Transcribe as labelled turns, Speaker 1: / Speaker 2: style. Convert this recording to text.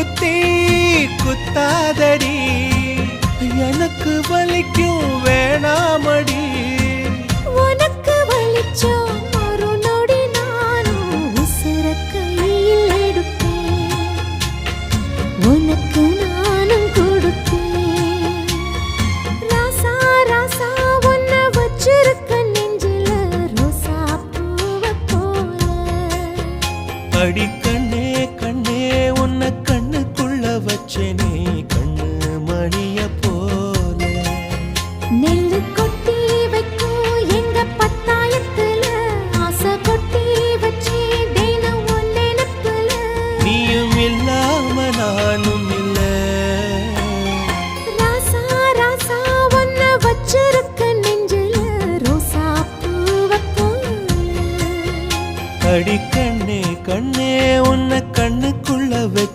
Speaker 1: குத்தி குத்தாதடி எனக்கு வலிக்கும் வேணாமடி
Speaker 2: உனக்கு வலிச்சோ ஒரு நொடி நானும் உசுர கையில் எடுப்பேன் உனக்கு